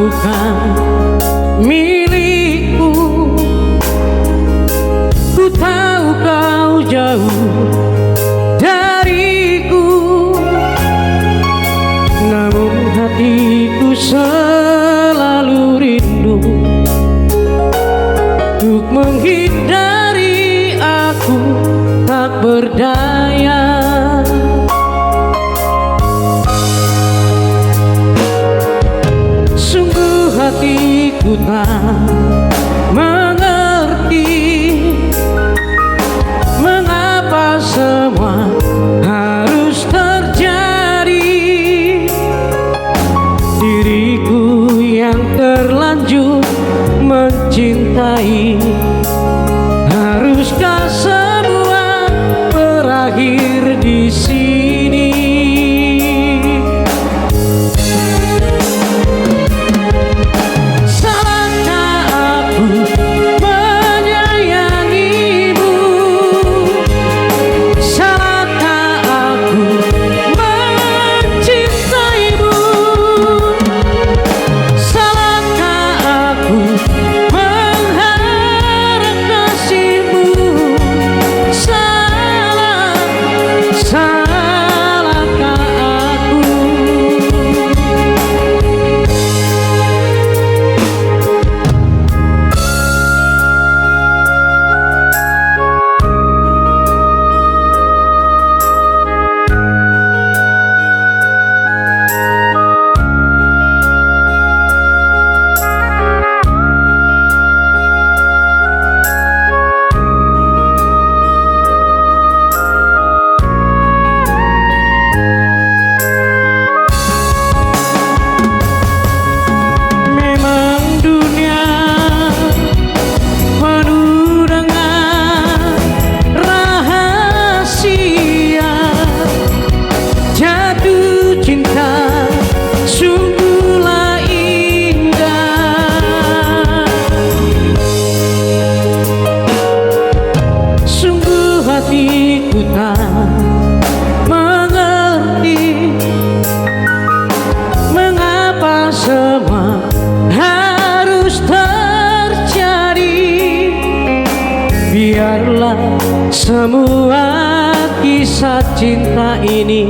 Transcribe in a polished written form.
bukan milikku. Ku tahu kau jauh dariku, namun hatiku selalu rindu untuk menghindari. Aku tak berdaya. Sungguh hatiku tak mengerti mengapa semua harus terjadi. Diriku yang terlanjur mencintai, haruskah semua berakhir di sini? Salahkah aku menyayangimu? Salahkah aku mencintaimu? Salahkah aku mengharap kasihmu? Salahkah aku? Hatiku tak mengerti mengapa semua harus terjadi. Biarlah semua kisah cinta ini